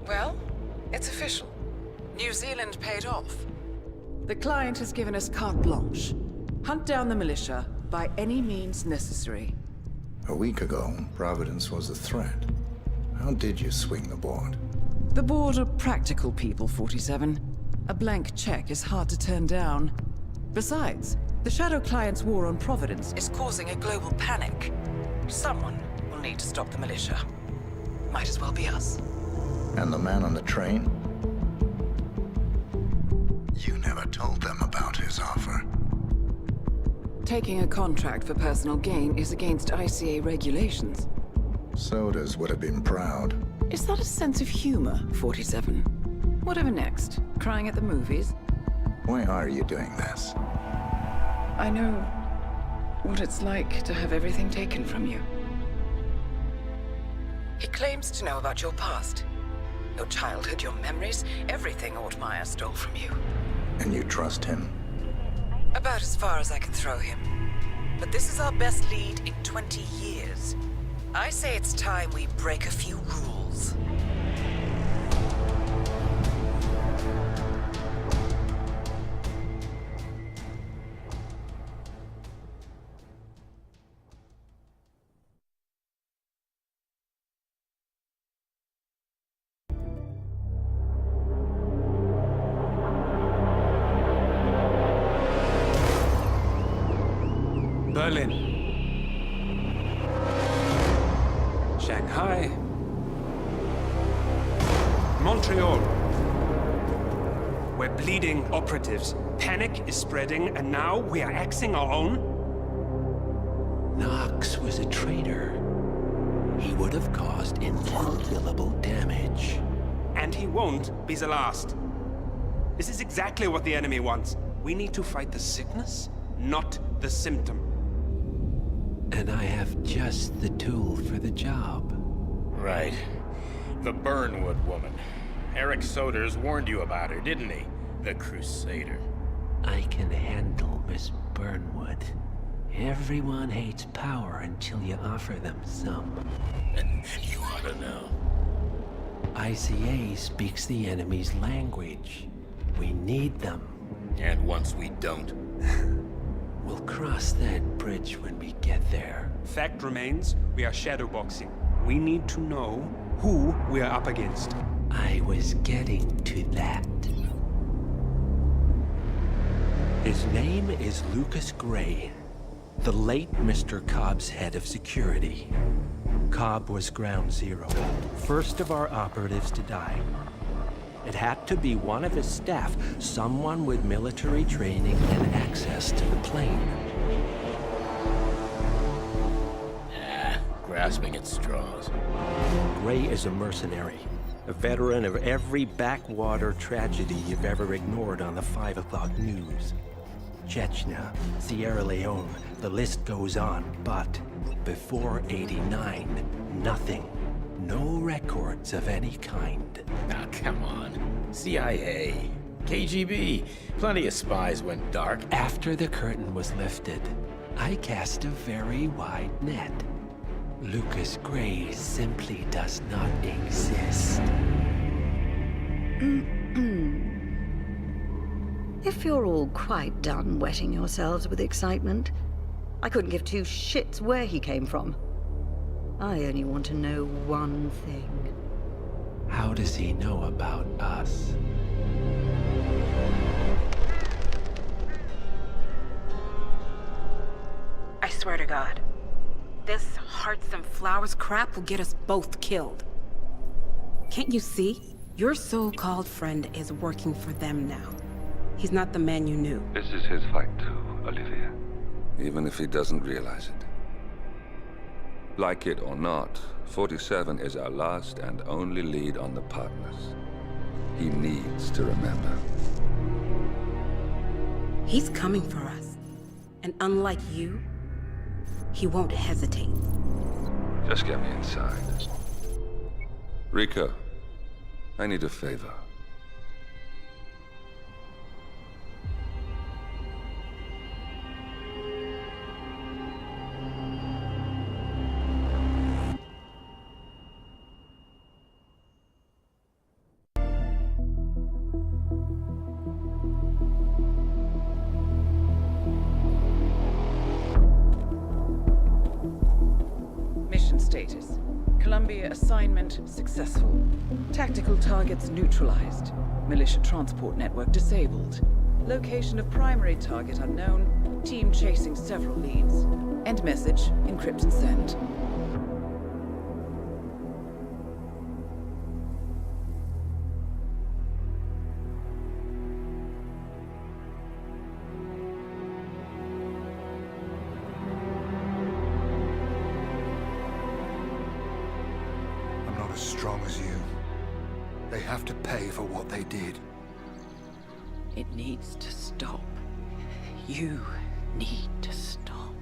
Well, it's official. New Zealand paid off. The client has given us carte blanche. Hunt down the militia by any means necessary. A week ago, Providence was a threat. How did you swing the board? The board are practical people, 47. A blank check is hard to turn down. Besides, the Shadow Client's war on Providence is causing a global panic. Someone will need to stop the militia. Might as well be us. And the man on the train? You never told them about his offer. Taking a contract for personal gain is against ICA regulations. Sodas would have been proud. Is that a sense of humor, 47? Whatever next? Crying at the movies? Why are you doing this? I know what it's like to have everything taken from you. He claims to know about your past. Your childhood, your memories, everything Ortmeyer stole from you. And you trust him? About as far as I can throw him. But this is our best lead in 20 years. I say it's time we break a few rules. Berlin, Shanghai, Montreal. We're bleeding operatives. Panic is spreading, and now we are axing our own? Knox was a traitor. He would have caused incalculable damage. And he won't be the last. This is exactly what the enemy wants. We need to fight the sickness, not the symptom. And I have just the tool for the job. Right. The Burnwood woman. Eric Soders warned you about her, didn't he? The Crusader. I can handle Miss Burnwood. Everyone hates power until you offer them some. You ought to know. ICA speaks the enemy's language. We need them. And once we don't? We'll cross that bridge when we get there. Fact remains, we are shadowboxing. We need to know who we are up against. I was getting to that. His name is Lucas Gray, the late Mr. Cobb's head of security. Cobb was ground zero, first of our operatives to die. It had to be one of his staff, someone with military training and access to the plane. Grasping at straws. Gray is a mercenary, a veteran of every backwater tragedy you've ever ignored on the 5 o'clock news. Chechnya, Sierra Leone, the list goes on, but before '89, nothing. No records of any kind. Now, come on. CIA, KGB, plenty of spies went dark. After the curtain was lifted, I cast a very wide net. Lucas Gray simply does not exist. If you're all quite done wetting yourselves with excitement, I couldn't give two shits where he came from. I only want to know one thing. How does he know about us? I swear to God, this hearts and flowers crap will get us both killed. Can't you see? Your so-called friend is working for them now. He's not the man you knew. This is his fight too, Olivia. Even if he doesn't realize it. Like it or not, 47 is our last and only lead on the partners. He needs to remember. He's coming for us. And unlike you, he won't hesitate. Just get me inside. Rico, I need a favor. Mission status. Columbia assignment successful. Tactical targets neutralized. Militia transport network disabled. Location of primary target unknown. Team chasing several leads. End message. Encrypt and send. I'm not as strong as you. They have to pay for what they did. It needs to stop. You need to stop.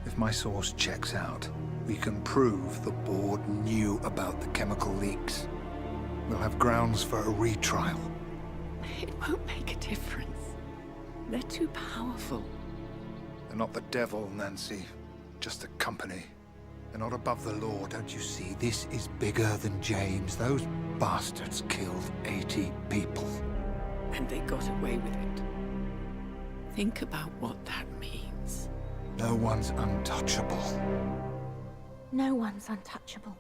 If my source checks out, we can prove the board knew about the chemical leaks. We'll have grounds for a retrial. It won't make a difference. They're too powerful. They're not the devil, Nancy. Just a company. They're not above the law, don't you see? This is bigger than James. Those bastards killed 80 people. And they got away with it. Think about what that means. No one's untouchable. No one's untouchable.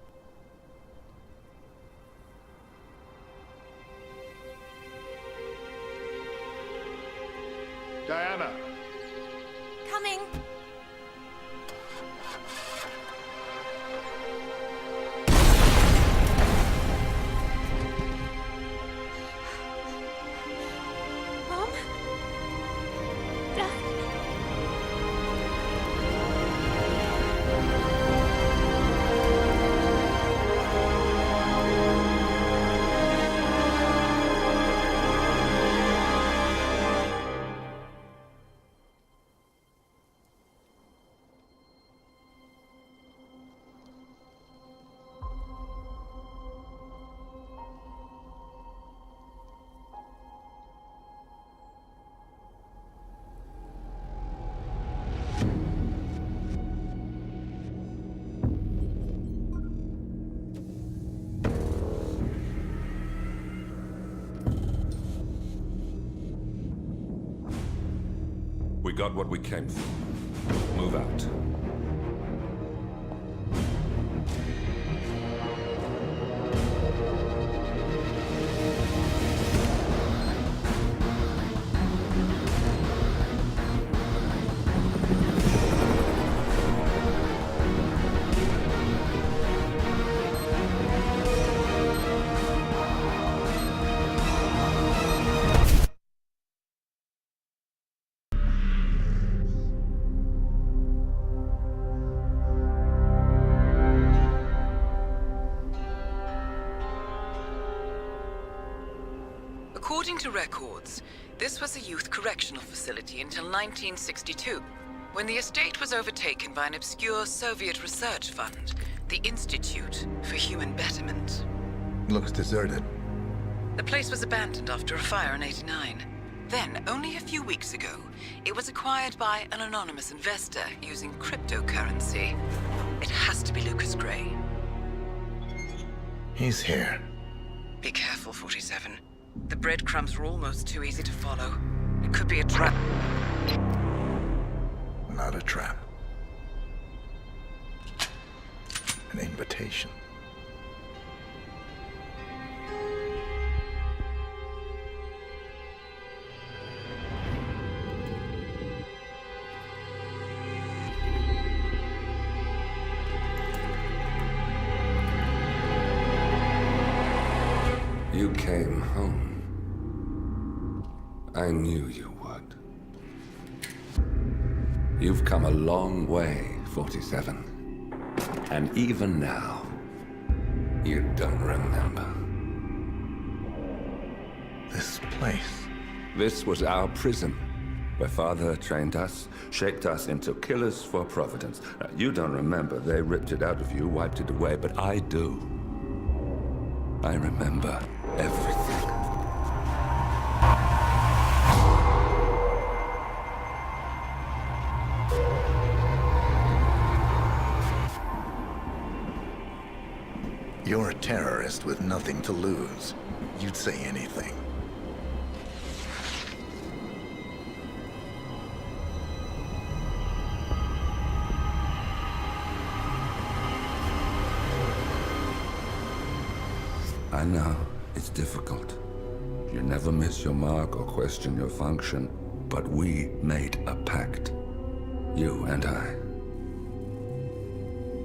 Diana! Coming! Mom? Dad? We got what we came for. Move out. According to records, this was a youth correctional facility until 1962, when the estate was overtaken by an obscure Soviet research fund, the Institute for Human Betterment. Looks deserted. The place was abandoned after a fire in '89. Then, only a few weeks ago, it was acquired by an anonymous investor using cryptocurrency. It has to be Lucas Gray. He's here. Be careful, 47. The breadcrumbs are almost too easy to follow. It could be a trap. Not a trap. An invitation. You came home. I knew you would. You've come a long way, 47. And even now, you don't remember. This place. This was our prison, where Father trained us, shaped us into killers for Providence. Now, you don't remember. They ripped it out of you, wiped it away, but I do. I remember everything. You're a terrorist with nothing to lose. You'd say anything. I know, it's difficult. You never miss your mark or question your function, but we made a pact. You and I.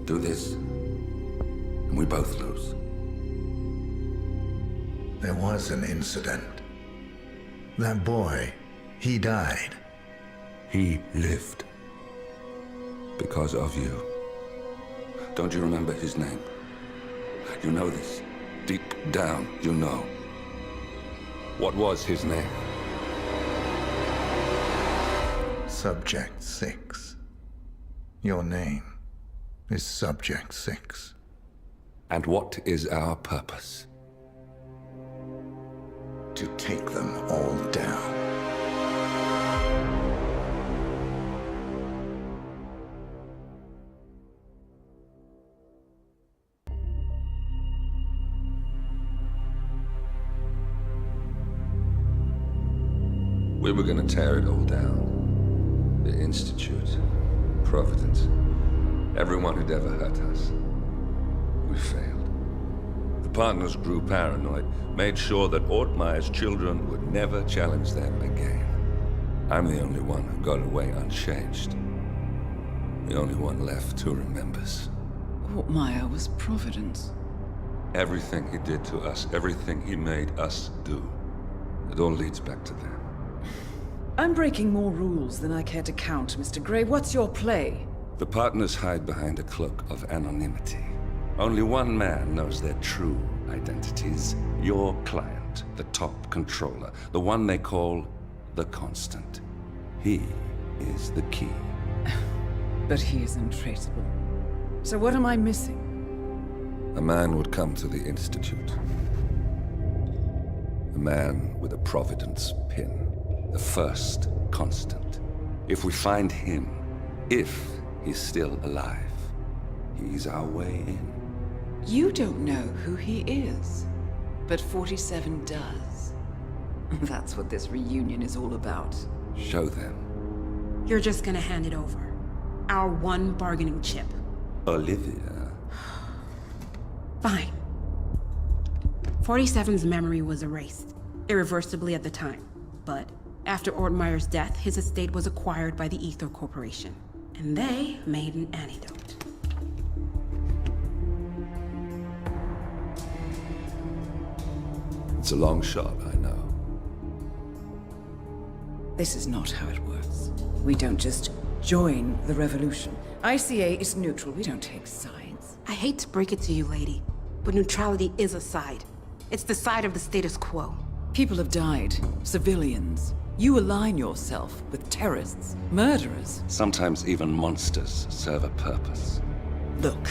Do this, and we both lose. There was an incident. That boy, he died. He lived. Because of you. Don't you remember his name? You know this. Deep down, you know. What was his name? Subject 6. Your name is Subject 6. And what is our purpose? To take them all down. We were gonna tear it all down. The Institute, Providence, everyone who'd ever hurt us. We failed. The partners grew paranoid, made sure that Ortmeyer's children would never challenge them again. I'm the only one who got away unchanged. The only one left who remembers. Ortmeyer was Providence. Everything he did to us, everything he made us do, it all leads back to them. I'm breaking more rules than I care to count, Mr. Gray. What's your play? The partners hide behind a cloak of anonymity. Only one man knows their true identities. Your client, the top controller, the one they call the Constant. He is the key. But he is untraceable. So what am I missing? A man would come to the Institute. A man with a Providence pin. The first Constant. If we find him, if he's still alive, he's our way in. You don't know who he is, but 47 does. That's what this reunion is all about. Show them. You're just gonna hand it over. Our one bargaining chip. Olivia. Fine. 47's memory was erased, irreversibly at the time. But after Ortmeyer's death, his estate was acquired by the Ether Corporation. And they made an antidote. It's a long shot, I know. This is not how it works. We don't just join the revolution. ICA is neutral. We don't take sides. I hate to break it to you, lady, but neutrality is a side. It's the side of the status quo. People have died. Civilians. You align yourself with terrorists, murderers. Sometimes even monsters serve a purpose. Look.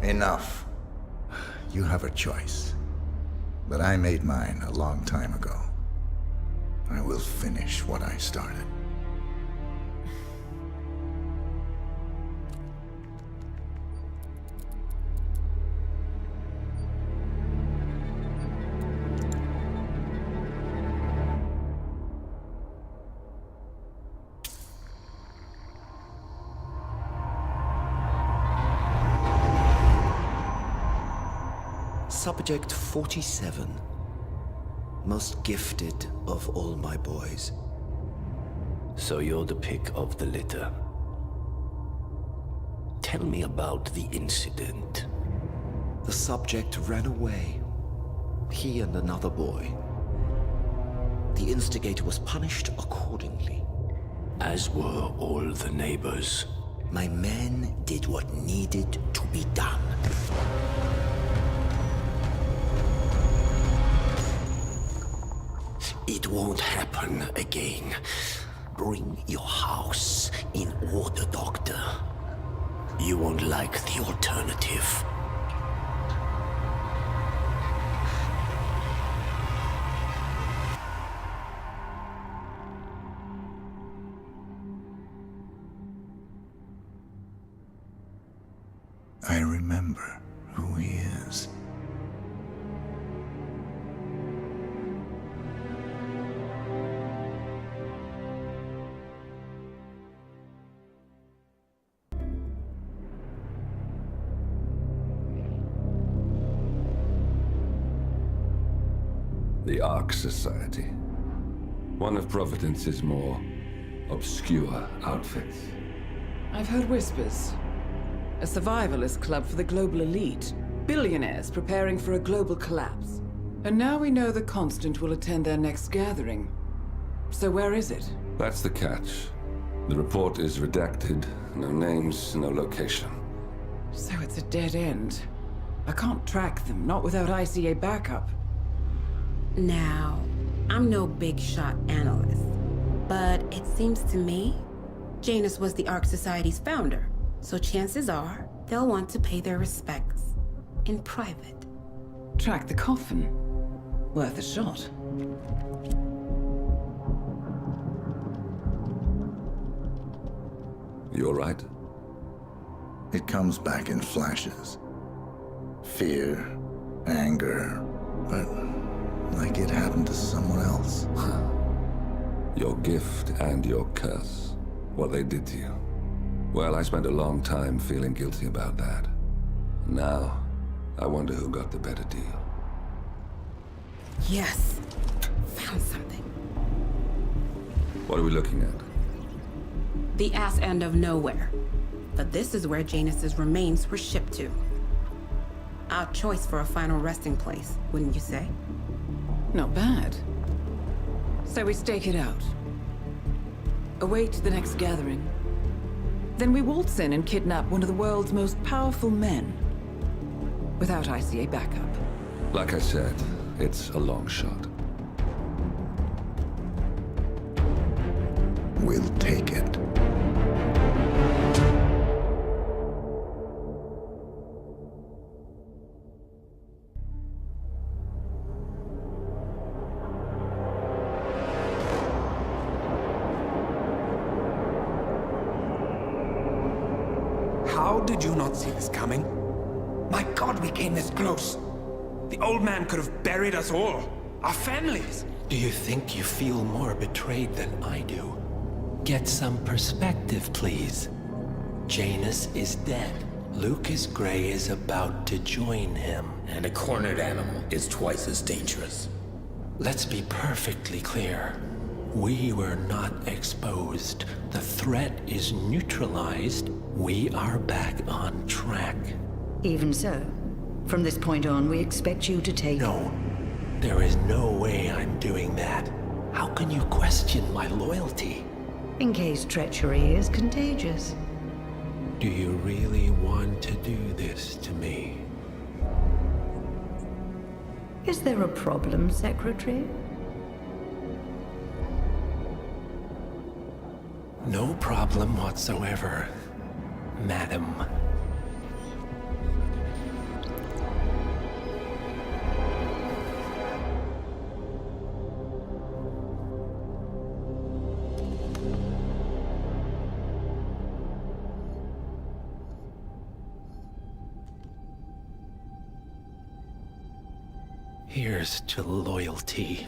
Enough. You have a choice. But I made mine a long time ago. I will finish what I started. Subject 47. Most gifted of all my boys. So you're the pick of the litter. Tell me about the incident. The subject ran away. He and another boy. The instigator was punished accordingly. As were all the neighbors. My men did what needed to be done. It won't happen again. Bring your house in order, Doctor. You won't like the alternative. I remember who he is. The Ark Society. One of Providence's more obscure outfits. I've heard whispers. A survivalist club for the global elite. Billionaires preparing for a global collapse. And now we know the Constant will attend their next gathering. So where is it? That's the catch. The report is redacted. No names, no location. So it's a dead end. I can't track them, not without ICA backup. Now, I'm no big shot analyst, but it seems to me Janus was the Ark Society's founder, so chances are they'll want to pay their respects in private. Track the coffin. Worth a shot. You're right. It comes back in flashes. Fear, anger, but like it happened to someone else. Your gift and your curse. What they did to you. Well, I spent a long time feeling guilty about that. Now, I wonder who got the better deal. Yes, found something. What are we looking at? The ass end of nowhere. But this is where Janus's remains were shipped to. Our choice for a final resting place, wouldn't you say? Not bad. So we stake it out. Await the next gathering. Then we waltz in and kidnap one of the world's most powerful men. Without ICA backup. Like I said, it's a long shot. We'll take it. How did you not see this coming? My God, we came this close. The old man could have buried us all. Our families. Do you think you feel more betrayed than I do? Get some perspective, please. Janus is dead. Lucas Gray is about to join him. And a cornered animal is twice as dangerous. Let's be perfectly clear. We were not exposed. The threat is neutralized. We are back on track. Even so, from this point on, we expect you to take... No, there is no way I'm doing that. How can you question my loyalty? In case treachery is contagious. Do you really want to do this to me? Is there a problem, Secretary? No problem whatsoever, Madam. Here's to loyalty.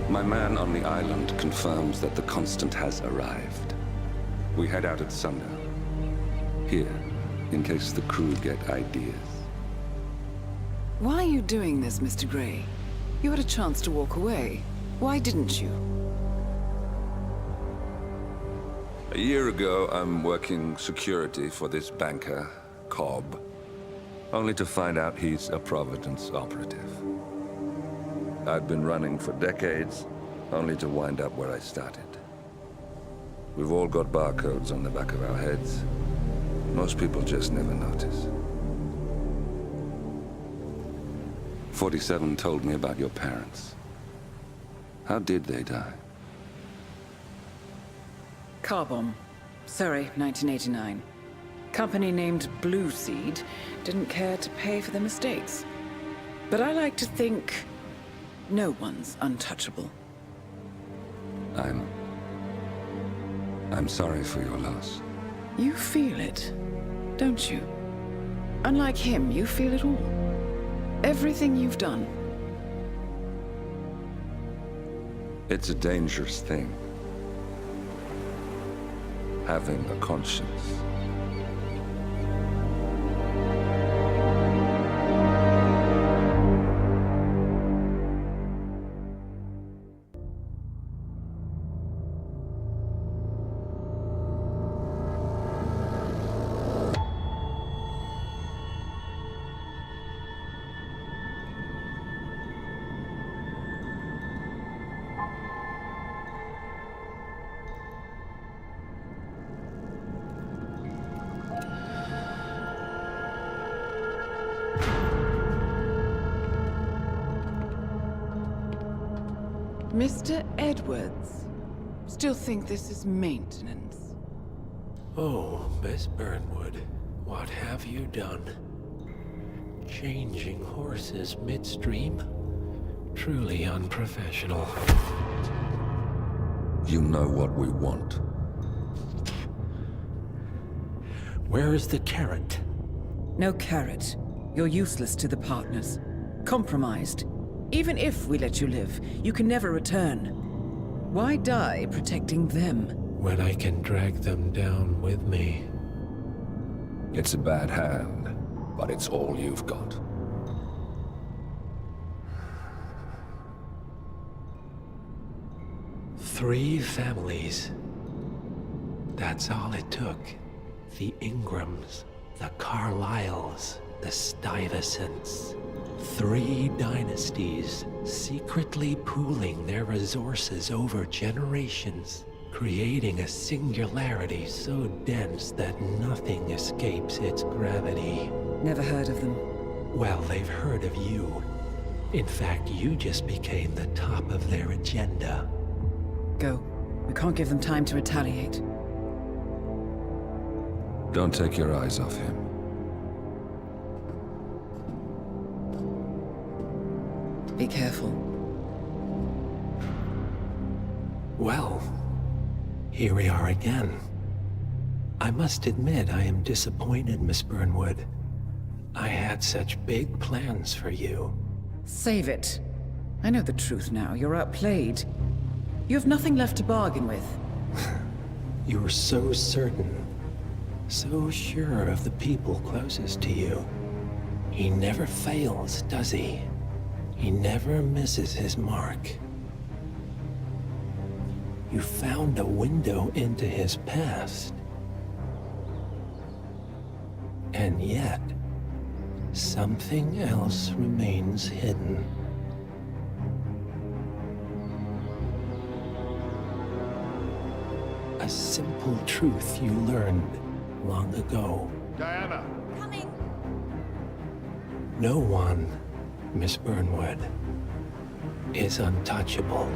My man on the island confirms that the Constant has arrived. We head out at sundown. Here, in case the crew get ideas. Why are you doing this, Mr. Gray? You had a chance to walk away. Why didn't you? A year ago, I'm working security for this banker, Cobb, only to find out he's a Providence operative. I'd been running for decades, only to wind up where I started. We've all got barcodes on the back of our heads. Most people just never notice. 47 told me about your parents. How did they die? Car bomb. Surrey, 1989. Company named Blue Seed didn't care to pay for their mistakes. But I like to think no one's untouchable. I'm sorry for your loss. You feel it, don't you? Unlike him, you feel it all. Everything you've done. It's a dangerous thing. Having a conscience. Mr. Edwards, still think this is maintenance? Oh, Miss Burnwood, what have you done? Changing horses midstream? Truly unprofessional. You know what we want. Where is the carrot? No carrot. You're useless to the partners. Compromised. Even if we let you live, you can never return. Why die protecting them? When I can drag them down with me. It's a bad hand, but it's all you've got. Three families. That's all it took. The Ingrams, the Carlyles, the Stuyvesants. 3 dynasties, secretly pooling their resources over generations, creating a singularity so dense that nothing escapes its gravity. Never heard of them. Well, they've heard of you. In fact, you just became the top of their agenda. Go. We can't give them time to retaliate. Don't take your eyes off him. Be careful. Well, here we are again. I must admit I am disappointed, Miss Burnwood. I had such big plans for you. Save it. I know the truth now. You're outplayed. You have nothing left to bargain with. You were so certain, so sure of the people closest to you. He never fails, does he? He never misses his mark. You found a window into his past. And yet, something else remains hidden. A simple truth you learned long ago. Diana! Coming! No one, Miss Burnwood, is untouchable.